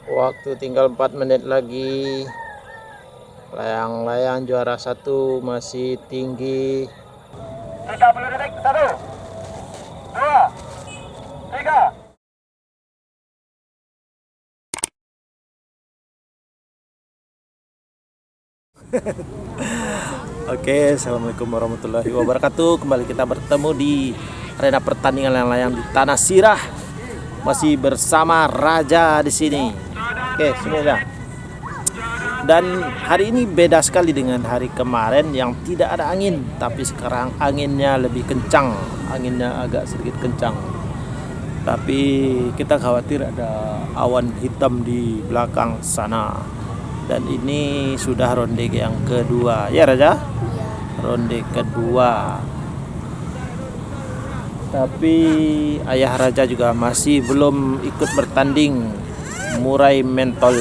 Waktu tinggal 4 menit lagi. Layang-layang juara 1 masih tinggi. 30 detik. 1, 2, 3. Oke, assalamualaikum warahmatullahi wabarakatuh. Kembali kita bertemu di arena pertandingan layang-layang di Tanah Sirah. Masih bersama Raja di sini. Oke, semuanya. Dan hari ini beda sekali dengan hari kemarin yang tidak ada angin, tapi sekarang anginnya lebih kencang. Anginnya agak sedikit kencang. Tapi kita khawatir ada awan hitam di belakang sana. Dan ini sudah ronde yang kedua. Ya, Raja? Ronde kedua. Tapi ayah Raja juga masih belum ikut bertanding, murai mentol.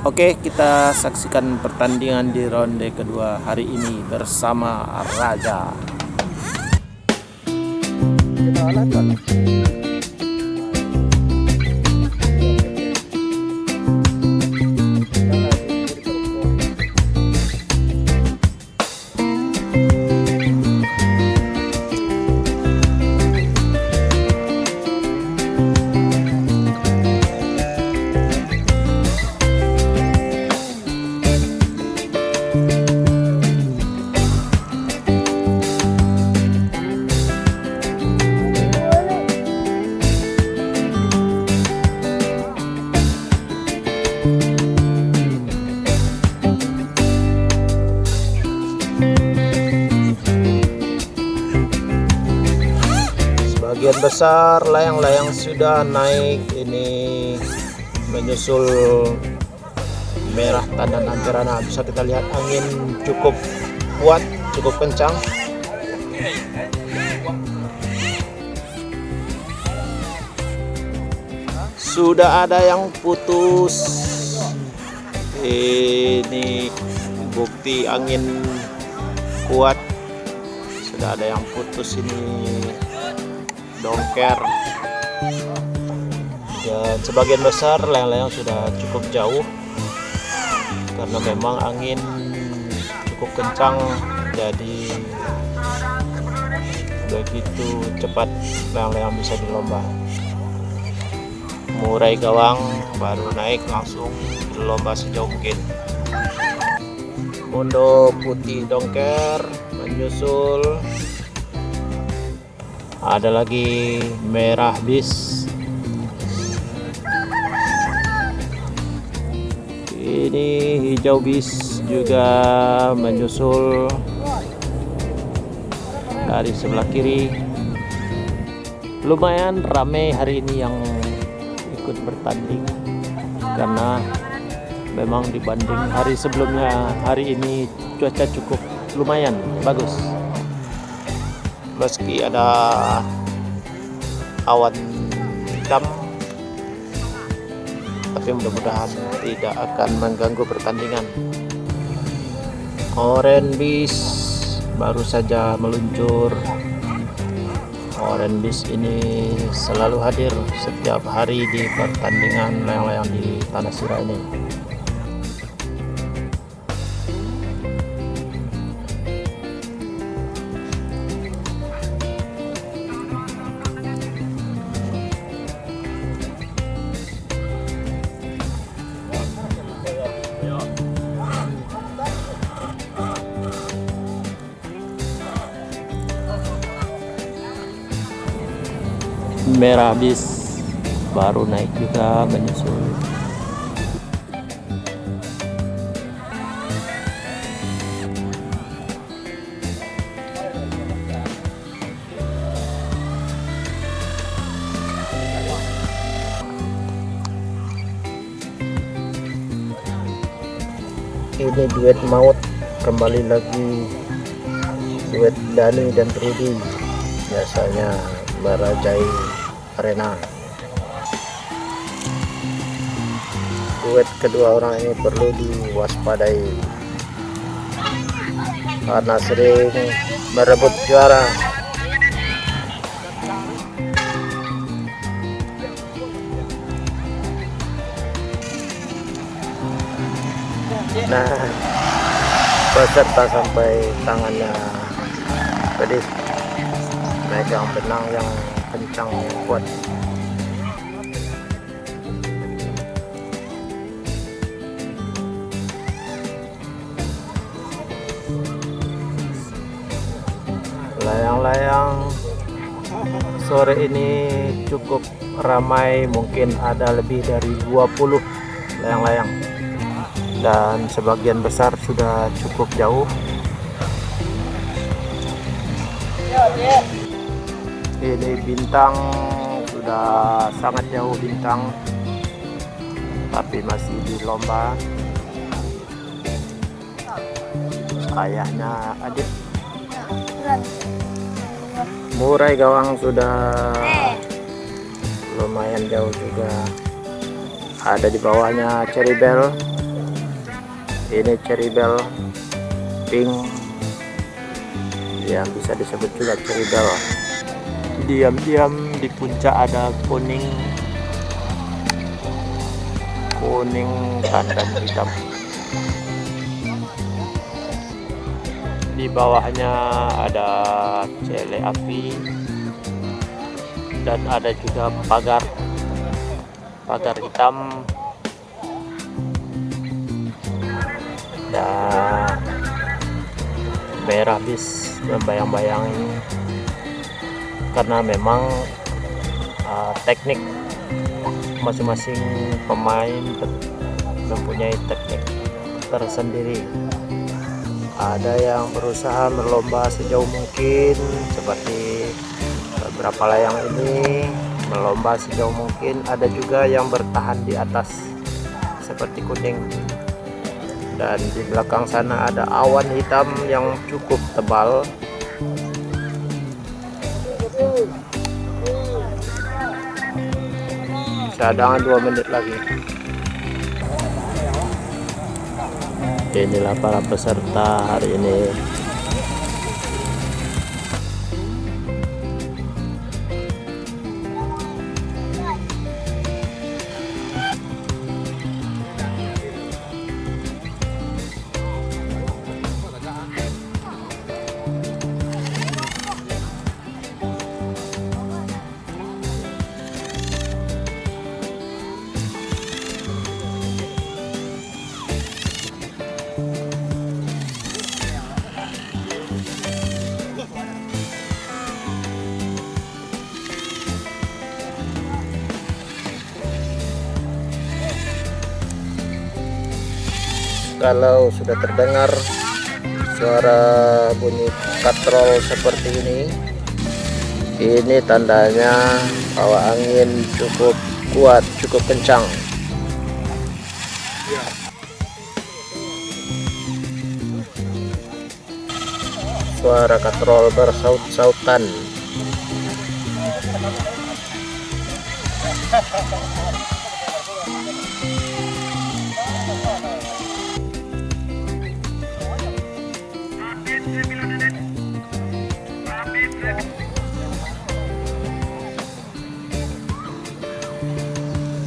Oke, kita saksikan pertandingan di ronde kedua hari ini bersama Raja. Sebagian besar layang-layang sudah naik, ini menyusul merah tanda Ampirana. Bisa kita lihat angin cukup kuat, cukup kencang. Sudah ada yang putus. Ini bukti angin kuat. Sudah ada yang putus ini. Dongker, dan sebagian besar layang-layang sudah cukup jauh karena memang angin cukup kencang, jadi begitu cepat layang-layang bisa dilomba. Murai gawang baru naik langsung dilomba sejauh mungkin. Mondo putih dongker menyusul. Ada lagi merah bis. Ini hijau bis juga menyusul dari sebelah kiri. Lumayan ramai hari ini yang ikut bertanding karena memang dibanding hari sebelumnya, hari ini cuaca cukup lumayan bagus. Meski ada awan hitam, tapi mudah-mudahan tidak akan mengganggu pertandingan. Orange bis baru saja meluncur. Orange bis ini selalu hadir setiap hari di pertandingan layang-layang di Tanah Sirah ini. Merah bis baru naik juga menyusul. Ini duet maut, kembali lagi duet Dani dan Trudy, biasanya merajai arena. Duet kedua orang ini perlu diwaspadai karena sering merebut juara. Nah, peserta sampai tangannya pedih, megang benang yang kencang yang kuat. Layang-layang sore ini cukup ramai, mungkin ada lebih dari 20 layang-layang, dan sebagian besar sudah cukup jauh. Ini bintang sudah sangat jauh, bintang tapi masih di lomba. Ayahnya Adit. Murai gawang sudah lumayan jauh juga. Ada di bawahnya Cherry Bell. Ini Cherry Bell pink, yang bisa disebut juga Cherry Bell. Diam-diam di puncak ada kuning tandem hitam. Di bawahnya ada cele api, dan ada juga pagar hitam. Dan merah bis membayang-bayangi, karena memang teknik masing-masing pemain mempunyai teknik tersendiri. Ada yang berusaha berlomba sejauh mungkin, seperti beberapa layang ini melomba sejauh mungkin. Ada juga yang bertahan di atas seperti kuning. Dan di belakang sana ada awan hitam yang cukup tebal. Cadangan 2 menit lagi. Inilah para peserta hari ini. Kalau sudah terdengar suara bunyi katrol seperti ini tandanya hawa angin cukup kuat, cukup kencang. Suara katrol bersaut-sautan.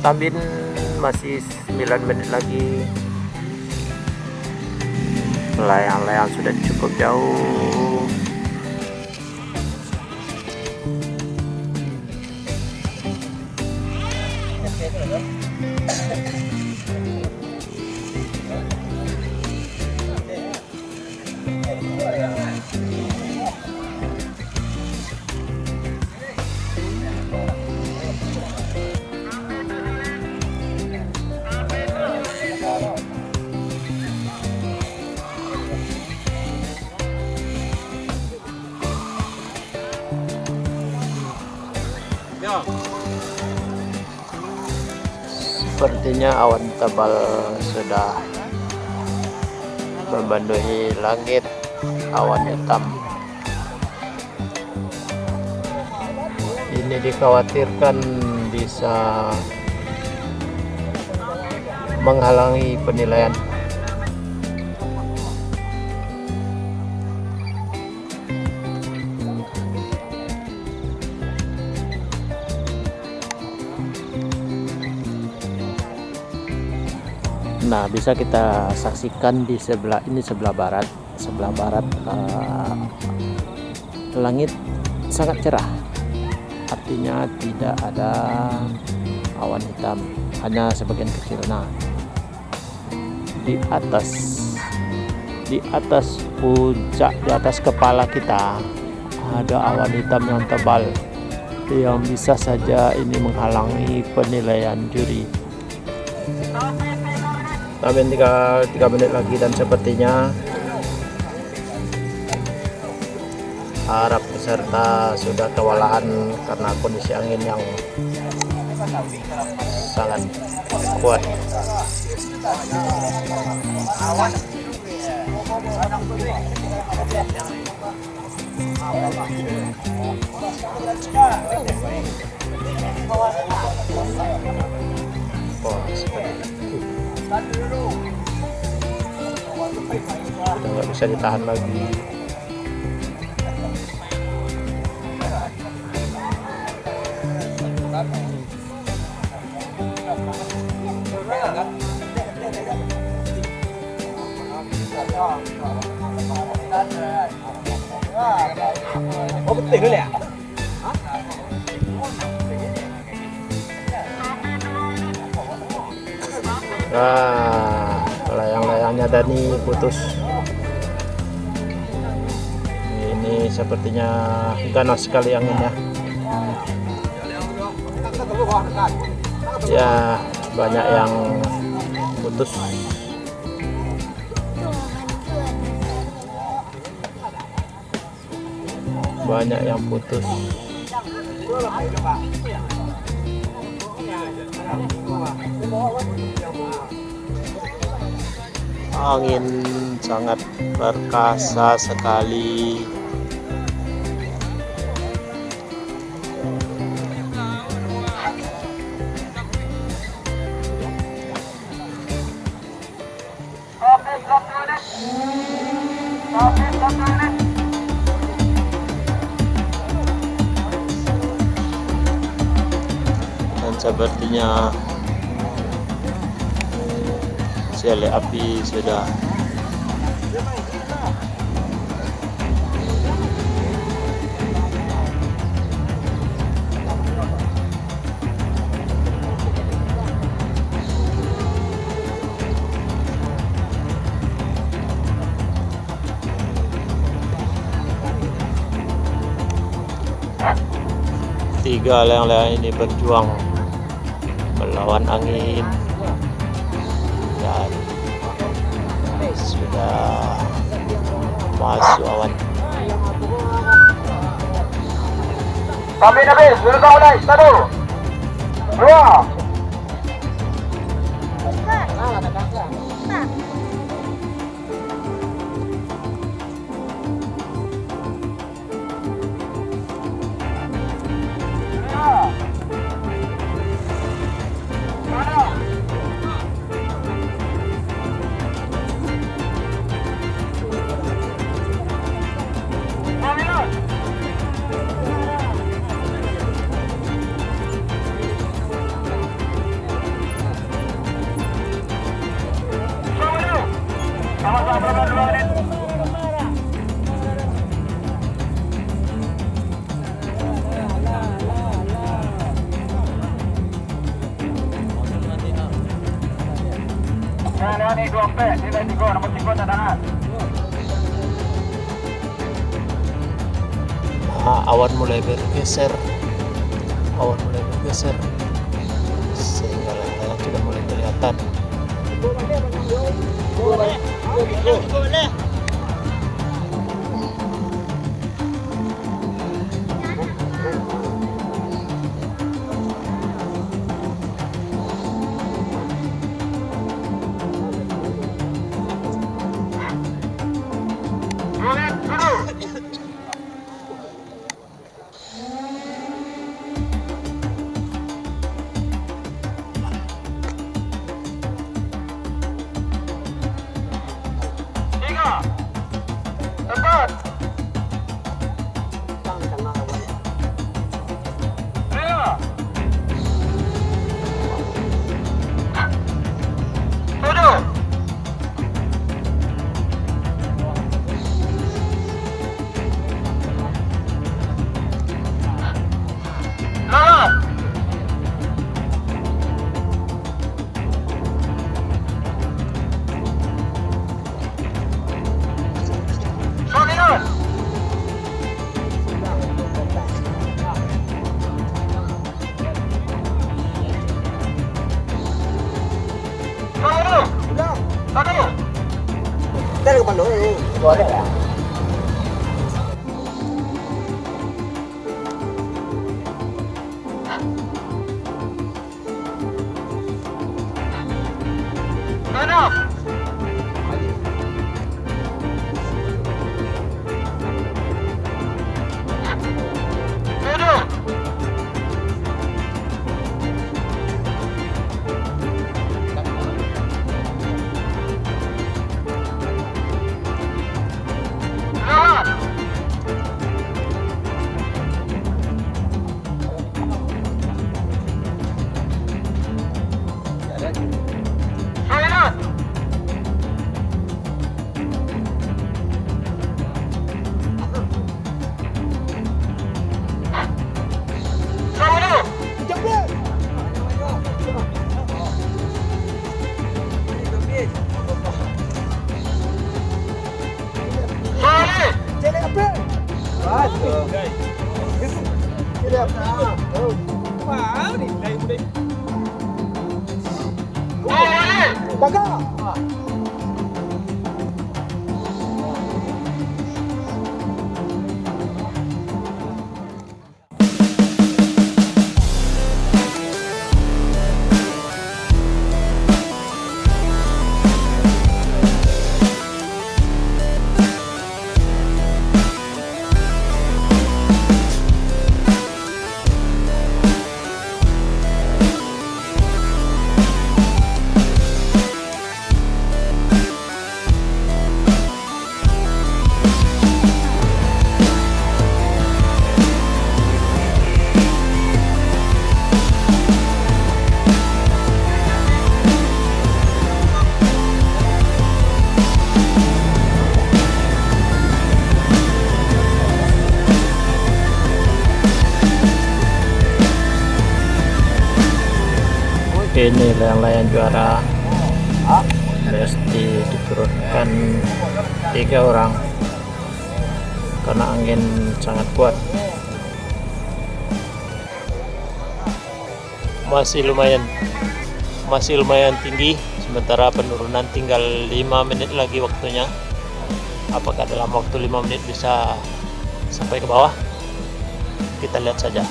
Tambin masih 9 menit lagi. Layang-layang sudah cukup jauh. Sepertinya awan tebal sudah memenuhi langit, awan hitam. Ini dikhawatirkan bisa menghalangi penilaian. Nah, bisa kita saksikan di sebelah ini, sebelah barat. Langit sangat cerah, artinya tidak ada awan hitam, hanya sebagian kecil. Nah, di atas puncak, di atas kepala kita ada awan hitam yang tebal yang bisa saja ini menghalangi penilaian juri. Tapi 3 menit lagi dan sepertinya harap peserta sudah kewalahan karena kondisi angin yang sangat kuat. Udah nggak bisa ditahan lagi. Oh, betul dulu ya? Nah, layang-layangnya Dani putus. Ini sepertinya ganas sekali anginnya. Ya, banyak yang putus. Banyak yang putus. Angin sangat perkasa sekali. Dan sepertinya sele api sudah tiga layang-layang ini berjuang melawan angin dan sudah masuk awan. Kami habis, berusaha naik. 1, 2. Sama-sama 2 menit. Nah, ini 2 pet, nilai 3, nomor 3 tanda tangan. Awan mulai bergeser, sehingga layang-layang sudah mulai kelihatan. Boleh ya. Ini layang-layang juara mesti diturunkan 3 orang karena angin sangat kuat. Masih lumayan tinggi, sementara penurunan tinggal 5 menit lagi waktunya. Apakah dalam waktu 5 menit bisa sampai ke bawah? Kita lihat saja.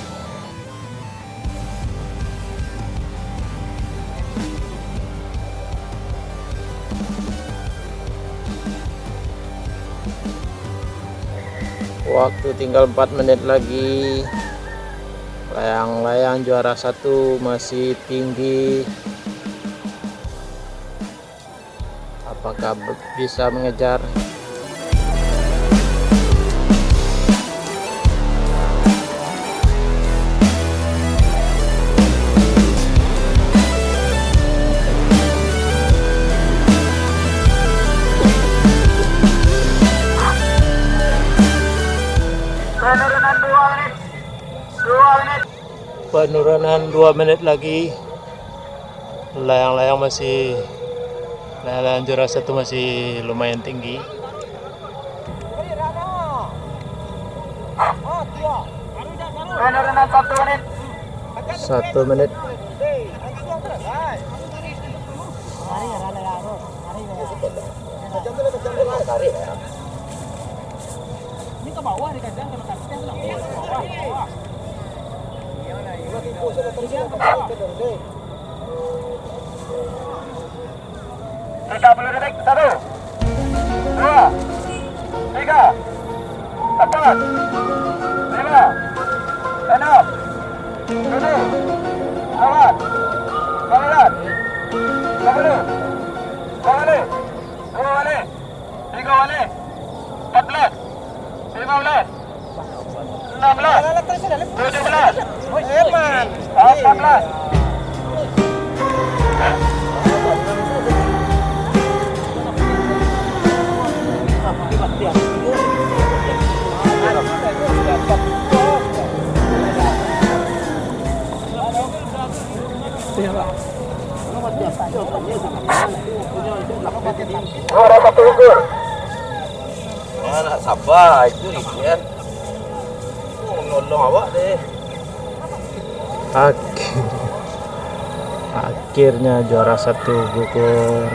Waktu tinggal 4 menit lagi. Layang-layang juara 1 masih tinggi. Apakah bisa mengejar? Penurunan 2 menit lagi. Layang-layang juara 1 masih lumayan tinggi. Penurunan 1 menit. 1 menit. Ini ke bawah nih kadang kalau kasih ke bawah. 30 detik. 1, 2, 3, 4, 5, 6, 7, 8, 9, 10, 11, 12, 13, 14, 15, 16, 17, 18. Juara 1 gugur. Anak sabar itu ikan. Nolong awak deh. Akhirnya juara 1 gugur.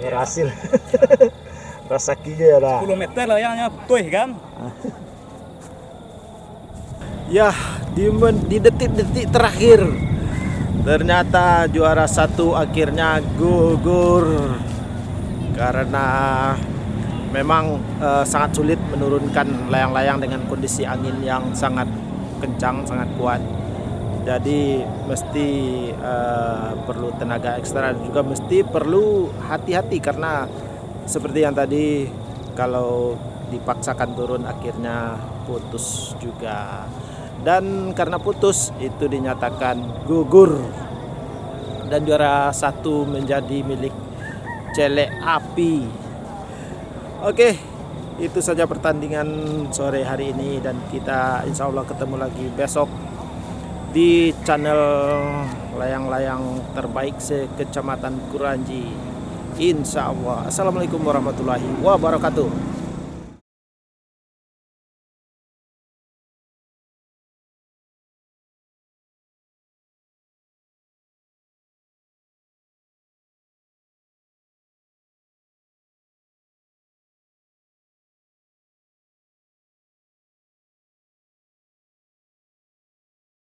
berhasil. Rasakinya ya lah. 10 meter layangnya betul kan. Ya, di detik-detik terakhir ternyata juara satu akhirnya gugur karena memang sangat sulit menurunkan layang-layang dengan kondisi angin yang sangat kencang, sangat kuat. Jadi mesti perlu tenaga ekstra, juga mesti perlu hati-hati karena seperti yang tadi, kalau dipaksakan turun akhirnya putus juga. Dan karena putus itu dinyatakan gugur dan juara satu menjadi milik Celek Api. Oke, itu saja pertandingan sore hari ini, dan kita insya Allah ketemu lagi besok di channel layang-layang terbaik se-Kecamatan Kuranji. Insya Allah. Assalamualaikum warahmatullahi wabarakatuh.